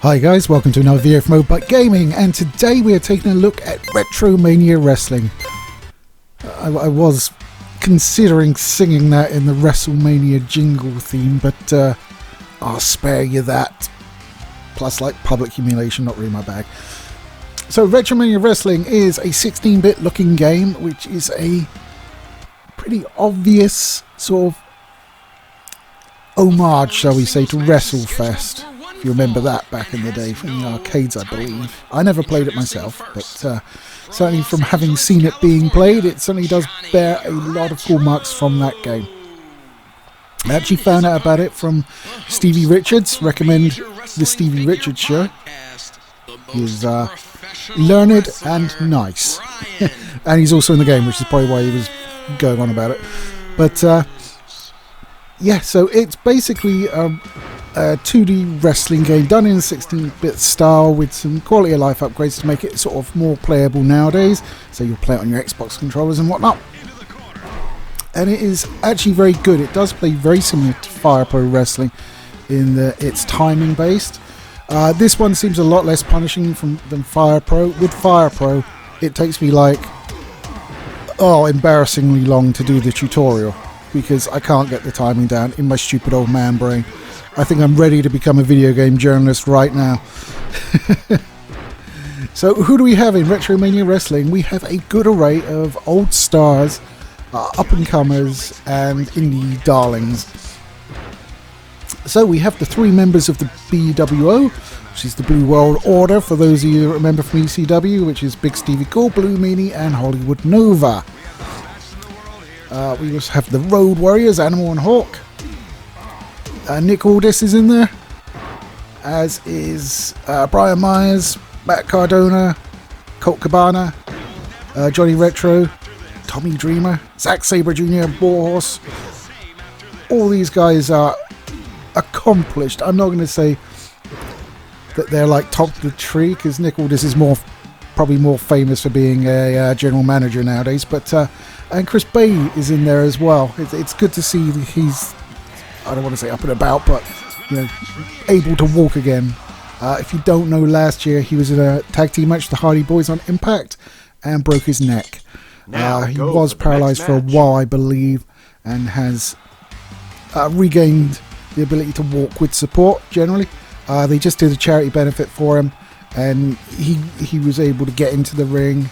Hi guys, welcome to another video from But Gaming, and today we are taking a look at Retromania Wrestling. I was considering singing that in the WrestleMania jingle theme, but I'll spare you that. Plus, like, public humiliation, not really my bag. So Retromania Wrestling is a 16-bit looking game, which is a pretty obvious sort of homage, shall we say, to WrestleFest. If you remember that back in the day from the arcades, I believe. I never played it myself, but certainly from having seen it being played, it certainly does bear a lot of cool marks from that game. I actually found out about it from Stevie Richards. Recommend the Stevie Richards show. He's learned and nice. And he's also in the game, which is probably why he was going on about it. But yeah, so it's basically a 2D wrestling game done in a 16-bit style with some quality of life upgrades to make it sort of more playable nowadays. So you'll play it on your Xbox controllers and whatnot. And it is actually very good. It does play very similar to Fire Pro Wrestling in that it's timing based. This one seems a lot less punishing than Fire Pro. With Fire Pro, it takes me like embarrassingly long to do the tutorial because I can't get the timing down in my stupid old man brain. I think I'm ready to become a video game journalist right now. So who do we have in Retromania Wrestling? We have a good array of old stars, up-and-comers, and indie darlings. So we have the three members of the BWO, which is the Blue World Order, for those of you that remember from ECW, which is Big Stevie Cool, Blue Meanie, and Hollywood Nova. We also have the Road Warriors, Animal and Hawk. Nick Aldis is in there, as is Brian Myers, Matt Cardona, Colt Cabana, Johnny Retro, Tommy Dreamer, Zack Sabre Jr., Warhorse. All these guys are accomplished. I'm not going to say that they're like top of the tree, because Nick Aldis is probably more famous for being a general manager nowadays, but and Chris Bay is in there as well. It's good to see that he's, I don't want to say up and about, but you know, able to walk again. If you don't know, last year he was in a tag team match with the Hardy Boys on Impact and broke his neck. He was paralysed for a while, I believe, and has regained the ability to walk with support generally. They just did a charity benefit for him, and he was able to get into the ring.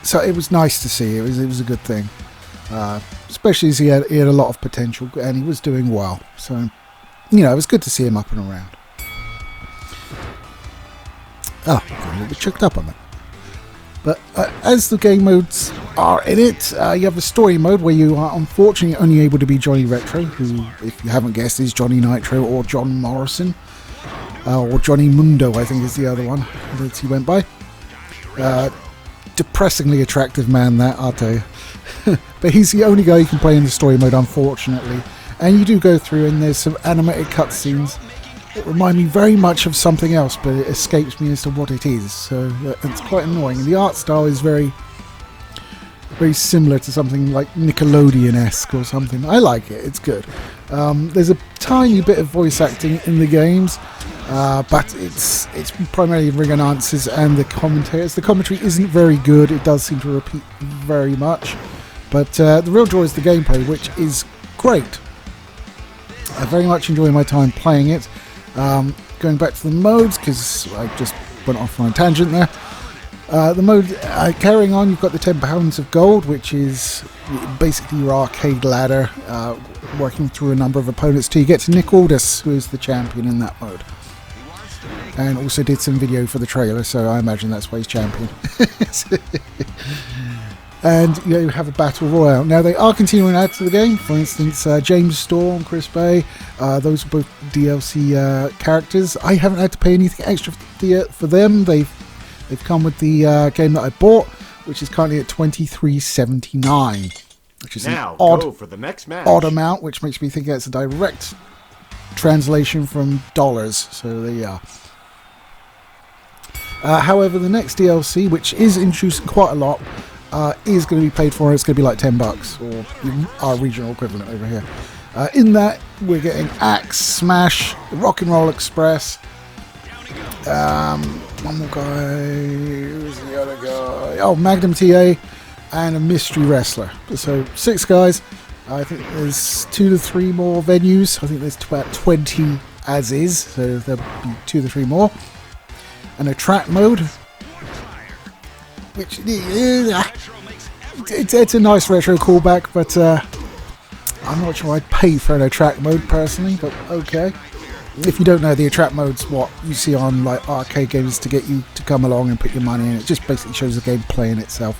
So it was nice to see. It was a good thing. Especially as he had a lot of potential and he was doing well. So, you know, it was good to see him up and around. Oh, got a little bit choked up on that. But as the game modes are in it, you have a story mode where you are unfortunately only able to be Johnny Retro, who, if you haven't guessed, is Johnny Nitro or John Morrison. Or Johnny Mundo, I think is the other one that he went by. Depressingly attractive man, that, I'll tell you. But he's the only guy you can play in the story mode, unfortunately. And you do go through, and there's some animated cutscenes that remind me very much of something else, but it escapes me as to what it is. So it's quite annoying. And the art style is very, very similar to something like Nickelodeon-esque or something. I like it. It's good. There's a tiny bit of voice acting in the games, but it's primarily ring announcers and the commentators. The commentary isn't very good. It does seem to repeat very much. But the real joy is the gameplay, which is great. I very much enjoy my time playing it. Going back to the modes, because I just went off on a tangent there. The mode, carrying on, you've got the 10 pounds of gold, which is basically your arcade ladder, working through a number of opponents till you get to Nick Aldis, who is the champion in that mode. And also did some video for the trailer, so I imagine that's why he's champion. And you have a battle royale. Now they are continuing to add to the game. For instance, James Storm, Chris Bay, those are both DLC characters. I haven't had to pay anything extra for them. They've come with the game that I bought, which is currently at $23.79, which is now, an odd, for the next match. odd amount, which makes me think it's a direct translation from dollars. So there you are. However, the next DLC, which is introducing quite a lot, is going to be paid for. It's going to be like $10, or our regional equivalent over here. In that, we're getting Axe, Smash, Rock and Roll Express. One more guy. Who's the other guy? Oh, Magnum TA, and a mystery wrestler. So 6 guys. I think there's 2 to 3 more venues. I think there's about 20 as is, so there'll be 2 to 3 more. And a track mode, which it's a nice retro callback, but I'm not sure I'd pay for an attract mode personally, but okay. If you don't know, the attract mode's what you see on like arcade games to get you to come along and put your money in. It just basically shows the game playing itself.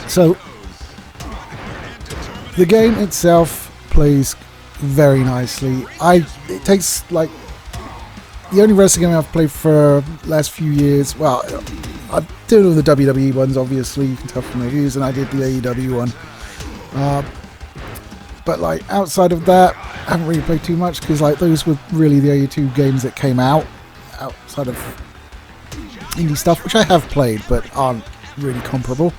So the game itself plays very nicely. It takes like the only wrestling game I've played for the last few years. Well, I've done all the WWE ones, obviously, you can tell from the reviews, and I did the AEW one. But like outside of that, I haven't really played too much because like those were really the only 2 games that came out outside of indie stuff, which I have played but aren't really comparable.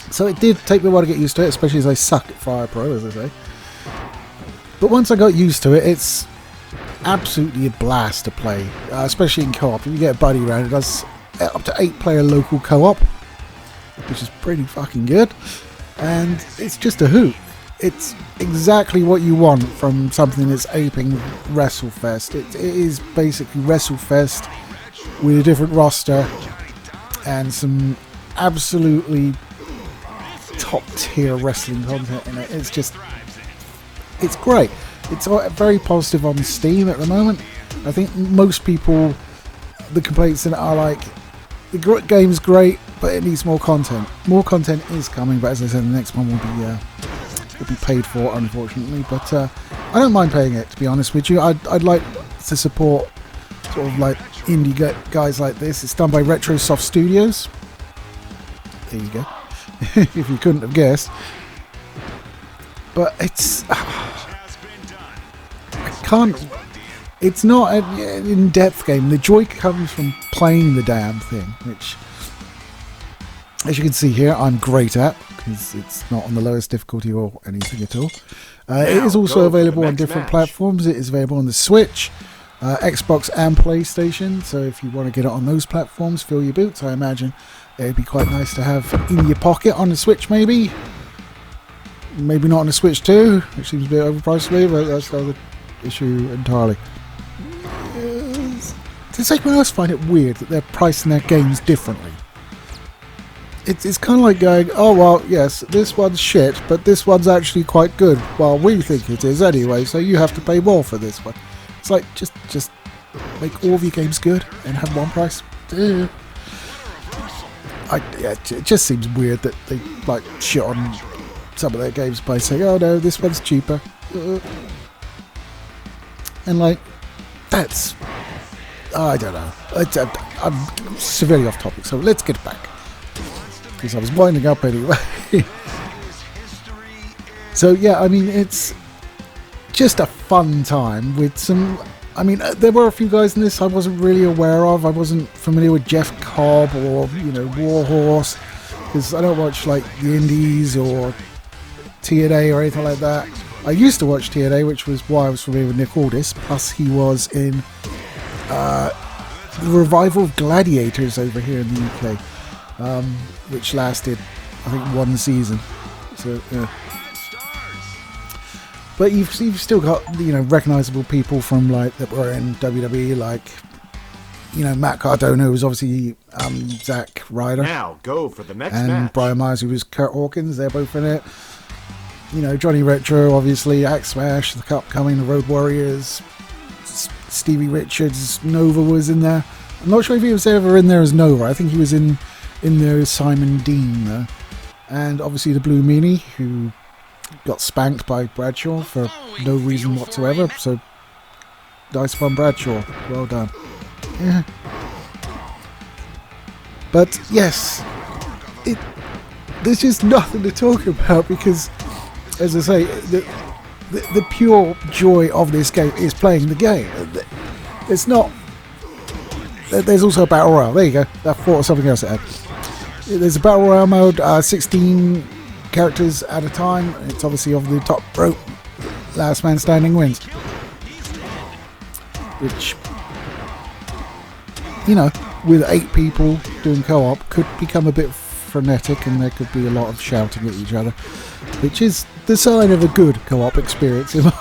So it did take me a while to get used to it, especially as I suck at Fire Pro, as I say. But once I got used to it, it's absolutely a blast to play, especially in co-op. If you get a buddy around, it does up to 8-player local co-op, which is pretty fucking good. And it's just a hoot. It's exactly what you want from something that's aping WrestleFest. It is basically WrestleFest with a different roster and some absolutely top tier wrestling content in it. It's great. It's very positive on Steam at the moment. I think most people, the complaints in it are like, the game's great, but it needs more content. More content is coming, but as I said, the next one will be paid for, unfortunately. But I don't mind paying it, to be honest with you. I'd like to support sort of like indie guys like this. It's done by Retrosoft Studios. There you go. If you couldn't have guessed. But it's it's not an in-depth game. The joy comes from playing the damn thing, which, as you can see here, I'm great at, because it's not on the lowest difficulty or anything at all. It is also available on different platforms. It is available on the Switch, Xbox and PlayStation, so if you want to get it on those platforms, fill your boots. I imagine it'd be quite nice to have in your pocket on the Switch, maybe. Maybe not on the Switch 2, which seems a bit overpriced to me, but that's another issue entirely. Does anyone else find it weird that they're pricing their games differently? It's kind of like going, oh well, yes, this one's shit, but this one's actually quite good. Well, we think it is anyway, so you have to pay more for this one. It's like, just make all of your games good and have one price. It just seems weird that they like shit on some of their games by saying, oh no, this one's cheaper. And like, that's, I don't know. I'm severely off topic, so let's get back, because I was winding up anyway. So yeah, I mean, it's just a fun time with some, I mean, there were a few guys in this I wasn't really aware of. I wasn't familiar with Jeff Cobb or, you know, Warhorse, because I don't watch like the Indies or TNA or anything like that. I used to watch TNA, which was why I was familiar with Nick Aldis, plus he was in the revival of Gladiators over here in the UK, which lasted, I think, 1 season. So, yeah. But you've still got, you know, recognisable people from like that were in WWE, like, you know, Matt Cardona, who was obviously Zack Ryder. Now go for the next and match. Brian Myers, who was Kurt Hawkins. They're both in it. You know, Johnny Retro, obviously, Axe Smash, the Upcoming, the Road Warriors, Stevie Richards, Nova was in there. I'm not sure if he was ever in there as Nova. I think he was in there as Simon Dean, though. And obviously the Blue Meanie, who got spanked by Bradshaw for no reason whatsoever. So, nice one, Bradshaw. Well done. Yeah. But, yes, there's just nothing to talk about because, as I say, the pure joy of this game is playing the game. It's not there's also a battle royale. There you go. I thought of something else to add. There's a battle royale mode, 16 characters at a time. It's obviously of the top rope. Last man standing wins. Which, you know, with 8 people doing co-op could become a bit frenetic, and there could be a lot of shouting at each other, which is the sign of a good co-op experience in my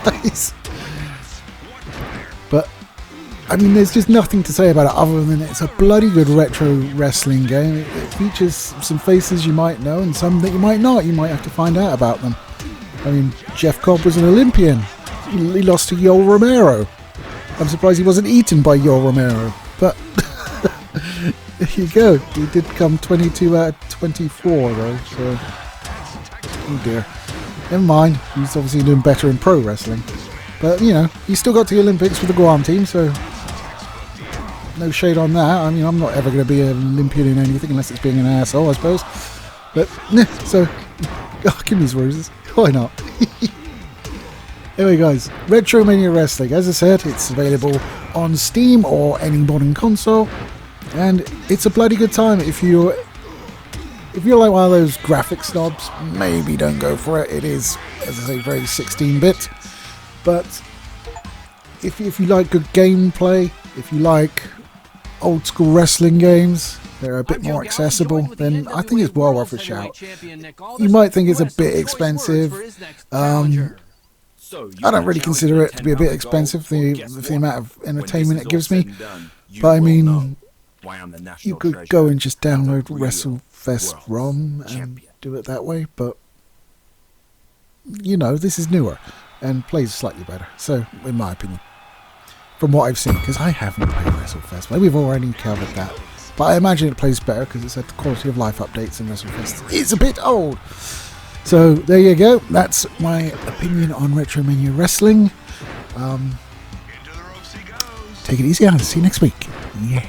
eyes. But I mean, there's just nothing to say about it other than it's a bloody good retro wrestling game. It features some faces you might know and some that you might not. You might have to find out about them. I mean, Jeff Cobb was an Olympian. He lost to Yoel Romero. I'm surprised he wasn't eaten by Yoel Romero. But there you go. He did come 22 out of 24 though. So, oh dear. Never mind. He's obviously doing better in pro wrestling. But, you know, he still got to the Olympics with the Guam team, so no shade on that. I mean, I'm not ever going to be an Olympian in anything unless it's being an asshole, I suppose. But, so, give me his roses. Why not? Anyway, guys, Retromania Wrestling. As I said, it's available on Steam or any modern console. And it's a bloody good time. If you're like one of those graphic snobs, maybe don't go for it. It is, as I say, very 16-bit. But if you like good gameplay, if you like old school wrestling games, they're a bit more accessible, then I think it's well worth a shout. You might think it's a bit expensive. I don't really consider it to be a bit expensive, the amount of entertainment it gives me. But I mean, you could go and just download WrestleFest ROM and do it that way, but you know, this is newer and plays slightly better, so in my opinion, from what I've seen, because I haven't played WrestleFest. Maybe we've already covered that, but I imagine it plays better because it's had the quality of life updates, and WrestleFest is a bit old. So there you go, that's my opinion on Retromania Wrestling. Take it easy, I'll see you next week. Yeah.